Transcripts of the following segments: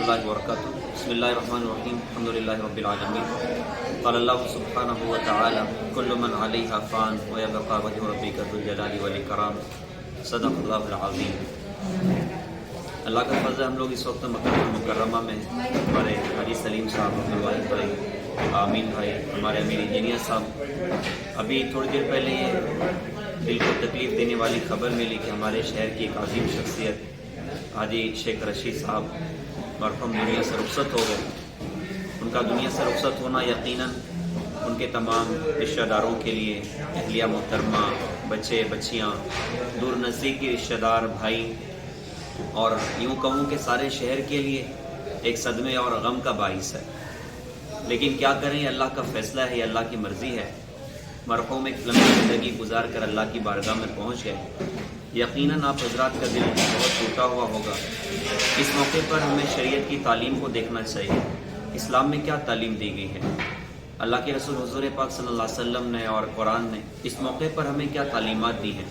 اللہ وبرکاتہ۔ بسم اللہ الرحمن الرحیم، الحمدللہ رب العالمین۔ قال اللہ سبحانہ وتعالی کل من علیہا فان ویبقى وجہ ربک ذو الجلال والاکرام۔ صدق اللہ العظیم۔ اللہ کا فضل ہے، ہم لوگ اس وقت مکہ المکرمہ میں ہمارے حاجی سلیم صاحب، عبدالواحد بھائی، آمین بھائی، ہمارے امیر انجینئر صاحب، ابھی تھوڑی دیر پہلے یہ دل کو تکلیف دینے والی خبر ملی کہ ہمارے شہر کی ایک عظیم شخصیت حاجی شیخ رشید صاحب مرحوم دنیا سے رخصت ہو گئے۔ ان کا دنیا سے رخصت ہونا یقیناً ان کے تمام رشتہ داروں کے لیے، اہلیہ محترمہ، بچے بچیاں، دور نزدیک کے رشتہ دار، بھائی، اور یوں کہوں کہ سارے شہر کے لیے ایک صدمے اور غم کا باعث ہے۔ لیکن کیا کریں، اللہ کا فیصلہ ہے، یہ اللہ کی مرضی ہے۔ مرحوم ایک لمبی زندگی گزار کر اللہ کی بارگاہ میں پہنچ گئے۔ یقیناً آپ حضرات کا دل بہت ٹوٹا ہوا ہوگا۔ اس موقع پر ہمیں شریعت کی تعلیم کو دیکھنا چاہیے، اسلام میں کیا تعلیم دی گئی ہے۔ اللہ کے رسول حضور پاک صلی اللہ علیہ وسلم نے اور قرآن نے اس موقع پر ہمیں کیا تعلیمات دی ہیں۔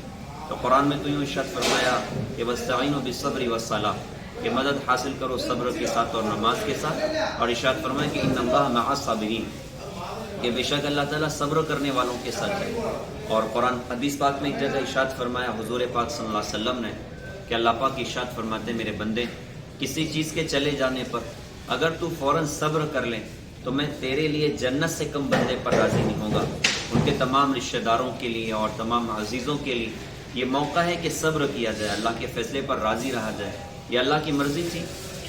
تو قرآن میں تو یوں ارشاد فرمایا کہ وَاسْتَعِینُوا بِالصَّبْرِ وَالصَّلَاةِ، کہ مدد حاصل کرو صبر کے ساتھ اور نماز کے ساتھ، اور ارشاد فرمایا کہ اِنَّ اللَّهَ مَعَ الصَّابِرِينَ، کہ بے شک اللہ تعالیٰ صبر کرنے والوں کے ساتھ ہے۔ اور قرآن حدیث پاک میں ایک جگہ ارشاد فرمایا حضور پاک صلی اللہ علیہ وسلم نے کہ اللہ پاک ارشاد فرماتے، میرے بندے، کسی چیز کے چلے جانے پر اگر تو فوراً صبر کر لیں تو میں تیرے لیے جنت سے کم بندے پر راضی نہیں ہوگا۔ ان کے تمام رشتہ داروں کے لیے اور تمام عزیزوں کے لیے یہ موقع ہے کہ صبر کیا جائے، اللہ کے فیصلے پر راضی رہا جائے۔ یہ اللہ کی مرضی تھی۔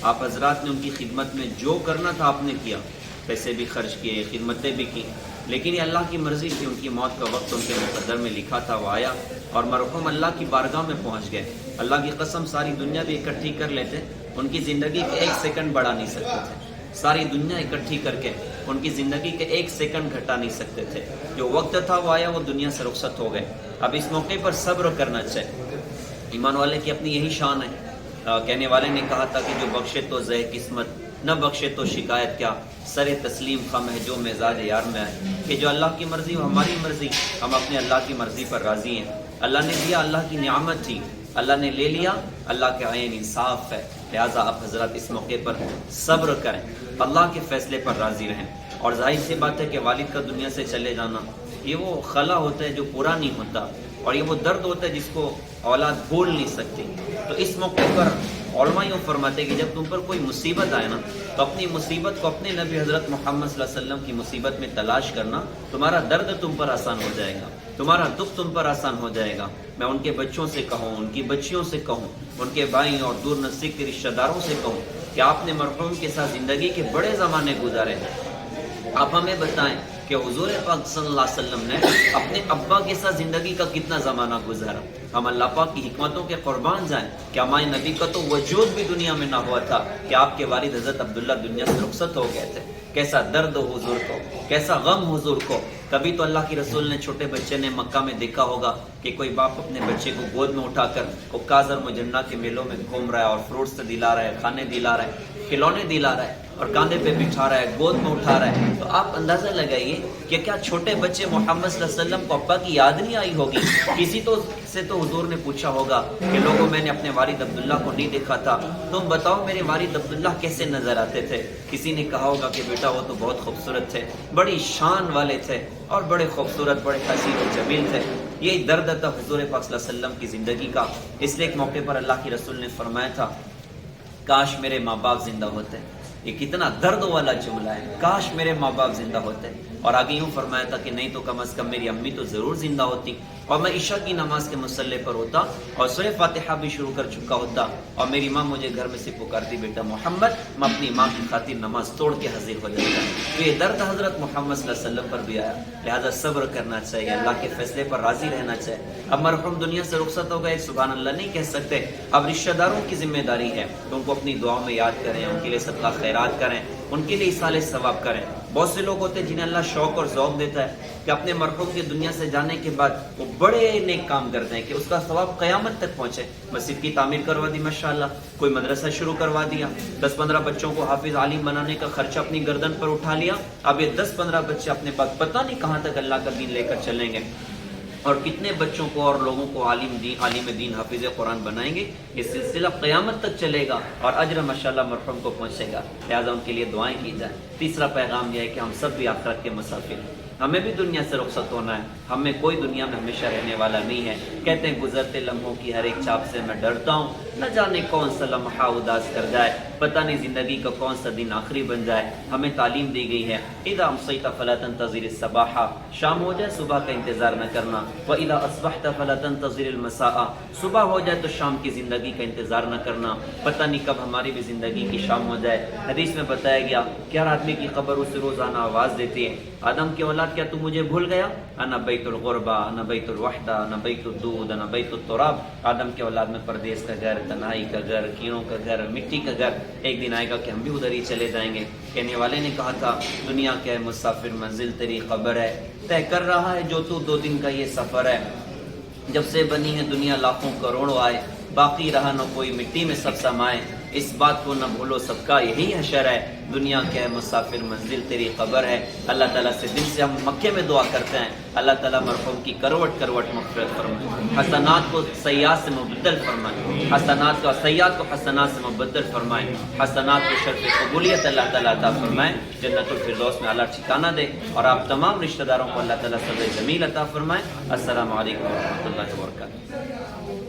آپ حضرات نے ان کی خدمت میں جو کرنا تھا آپ نے کیا، پیسے بھی خرچ کیے، خدمتیں بھی کی، لیکن یہ اللہ کی مرضی تھی۔ ان کی موت کا وقت ان کے مقدر میں لکھا تھا، وہ آیا اور مرحوم اللہ کی بارگاہ میں پہنچ گئے۔ اللہ کی قسم ساری دنیا بھی اکٹھی کر لیتے، ان کی زندگی کے ایک سیکنڈ بڑھا نہیں سکتے تھے۔ ساری دنیا اکٹھی کر کے ان کی زندگی کے ایک سیکنڈ گھٹا نہیں سکتے تھے۔ جو وقت تھا وہ آیا، وہ دنیا سے رخصت ہو گئے۔ اب اس موقع پر صبر کرنا چاہیے۔ ایمان والے کی اپنی یہی شان ہے۔ کہنے والے نے کہا تھا کہ جو بخشے تو زہ قسمت، نہ بخشے تو شکایت کیا، سر تسلیم خم ہے جو مزاج یار میں آئے، کہ جو اللہ کی مرضی وہ ہماری مرضی، ہم اپنے اللہ کی مرضی پر راضی ہیں۔ اللہ نے دیا، اللہ کی نعمت تھی، اللہ نے لے لیا، اللہ کے عین انصاف ہے۔ لہٰذا آپ حضرات اس موقع پر صبر کریں، اللہ کے فیصلے پر راضی رہیں۔ اور ظاہر سی بات ہے کہ والد کا دنیا سے چلے جانا یہ وہ خلا ہوتا ہے جو پورا نہیں ہوتا، اور یہ وہ درد ہوتا ہے جس کو اولاد بھول نہیں سکتی۔ تو اس موقع پر علماء یوں فرماتے کہ جب تم پر کوئی مصیبت آئے نا تو اپنی مصیبت کو اپنے نبی حضرت محمد صلی اللہ علیہ وسلم کی مصیبت میں تلاش کرنا، تمہارا درد تم پر آسان ہو جائے گا، تمہارا دکھ تم پر آسان ہو جائے گا۔ میں ان کے بچوں سے کہوں، ان کی بچیوں سے کہوں، ان کے بھائی اور دور نزدیک کے رشتہ داروں سے کہوں کہ آپ نے مرحوم کے ساتھ زندگی کے بڑے زمانے گزارے ہیں۔ آپ ہمیں بتائیں کہ حضور پاک صلی اللہ علیہ وسلم نے اپنے ابا کے ساتھ زندگی کا کتنا زمانہ گزارا۔ ہم اللہ پاک کی حکمتوں کے قربان جائیں کہ ہمارے نبی کا تو وجود بھی دنیا میں نہ ہوا تھا کہ آپ کے والد حضرت عبداللہ دنیا سے رخصت ہو گئے تھے۔ کیسا درد ہو حضور کو، کیسا غم حضور کو۔ کبھی تو اللہ کے رسول نے چھوٹے بچے نے مکہ میں دیکھا ہوگا کہ کوئی باپ اپنے بچے کو گود میں اٹھا کر عکاظ اور مجنہ کے میلوں میں گھوم رہا ہے اور فروٹس دلا رہا ہے، کھانے دلا رہا ہے، کھلونے دلا رہا ہے، اور کاندھے پہ بٹھا رہا ہے، گود میں اٹھا رہا ہے۔ تو آپ اندازہ لگائیے کہ کیا چھوٹے بچے محمد صلی اللہ علیہ وسلم کو ابا کی یاد نہیں آئی ہوگی۔ کسی سے تو حضور نے پوچھا ہوگا کہ لوگوں، میں نے اپنے والد عبداللہ کو نہیں دیکھا تھا، تم بتاؤ میرے والد عبداللہ کیسے نظر آتے تھے۔ کسی نے کہا ہوگا کہ بیٹا وہ تو بہت خوبصورت تھے، بڑی شان والے تھے، اور بڑے خوبصورت، بڑے حسین و جمیل تھے۔ یہی درد تھا حضور پاک صلی اللہ علیہ وسلم کی زندگی کا۔ اس لیے ایک موقع پر اللہ کے رسول نے فرمایا تھا، کاش میرے ماں باپ زندہ ہوتے۔ یہ کتنا درد والا جملہ ہے، کاش میرے ماں باپ زندہ ہوتے۔ اور آگے یوں فرمایا تھا کہ نہیں تو کم از کم میری امی تو ضرور زندہ ہوتی، اور میں عشاء کی نماز کے مصلی پر ہوتا اور سورہ فاتحہ بھی شروع کر چکا ہوتا، اور میری ماں مجھے گھر میں سے پکارتی، بیٹا محمد، میں اپنی ماں کی خاطر نماز توڑ کے حاضر ہو جاتا۔ تو یہ درد حضرت محمد صلی اللہ علیہ وسلم پر بھی آیا۔ لہٰذا صبر کرنا چاہیے، اللہ کے فیصلے پر راضی رہنا چاہیے۔ اب مرحوم دنیا سے رخصت ہو گئے، سبحان اللہ نہیں کہہ سکتے، اب رشتہ داروں کی ذمہ داری ہے کہ ان کو اپنی دعاؤں میں یاد کریں، ان کے لیے صدقہ خیرات کریں، ان کے لیے ایصال ثواب کریں۔ بہت سے لوگ ہوتے ہیں جنہیں اللہ شوق اور ذوق دیتا ہے کہ اپنے مرحوم کے دنیا سے جانے کے بعد وہ بڑے نیک کام کرتے ہیں کہ اس کا ثواب قیامت تک پہنچے۔ مسجد کی تعمیر کروا دی ماشاءاللہ، کوئی مدرسہ شروع کروا دیا، 10-15 بچوں کو حافظ عالم بنانے کا خرچہ اپنی گردن پر اٹھا لیا۔ اب یہ 10-15 بچے اپنے پاس پتہ نہیں کہاں تک اللہ کا دین لے کر چلیں گے۔ اور کتنے بچوں کو اور لوگوں کو عالم دین حافظ قرآن بنائیں گے. یہ سلسلہ قیامت تک چلے گا اور اجر ماشاءاللہ مرحوم کو پہنچے گا. لہٰذا ان کے لیے دعائیں کی جائیں. تیسرا پیغام یہ ہے کہ ہم سب بھی آخرت کے مسافر ہیں. ہمیں بھی دنیا سے رخصت ہونا ہے. ہمیں کوئی دنیا میں ہمیشہ رہنے والا نہیں ہے. کہتے ہیں گزرتے لمحوں کی ہر ایک چاپ سے میں ڈرتا ہوں. نہ جانے کون سا لمحہ اداس کر جائے. پتہ نہیں زندگی کا کون سا دن آخری بن جائے. ہمیں تعلیم دی گئی ہے اذا امسیت فلا تنتظر الصباح، شام ہو جائے صبح کا انتظار نہ کرنا. واذا اصبحت فلا تنتظر المساء، صبح ہو جائے تو شام کی زندگی کا انتظار نہ کرنا. پتہ نہیں کب ہماری بھی زندگی کی شام ہو جائے. حدیث میں بتایا گیا کہ ہر آدمی کی قبر اسے روزانہ آواز دیتی ہے، آدم کی اولاد کیا تو مجھے بھول گیا؟ انا بیت الغربہ، انا بیت الوحدہ، انا بیت الدود، انا بیت التراب. آدم کی اولاد میں پردیس کا گھر، تنہائی کا گھر، کیڑوں کا گھر، مٹی کا گھر. ایک دن آئے گا کہ ہم بھی ادھر ہی چلے جائیں گے. کہنے والے نے کہا تھا دنیا کیا ہے مسافر، منزل تیری قبر ہے. طے کر رہا ہے جو تو 2 دن کا یہ سفر ہے. جب سے بنی ہے دنیا لاکھوں کروڑوں آئے، باقی رہا نہ کوئی مٹی میں سب سمائے. اس بات کو نہ بھولو سب کا یہی حشر ہے. دنیا کیا ہے مسافر، منزل تیری قبر ہے. اللہ تعالیٰ سے دل سے ہم مکے میں دعا کرتے ہیں اللہ تعالیٰ مرحوم کی کروٹ کروٹ مغفرت فرمائے، حسنات کو سیئات سے مبدل فرمائے، حسنات کو سیئات کو حسنات سے مبدل فرمائے، حسنات کو شرف قبولیت اللہ تعالیٰ عطا فرمائے، جنت الفردوس میں اللہ ٹھکانہ دے، اور آپ تمام رشتہ داروں کو اللہ تعالیٰ صدر جمیل عطا فرمائے. السلام علیکم ورحمۃ اللہ وبرکاتہ.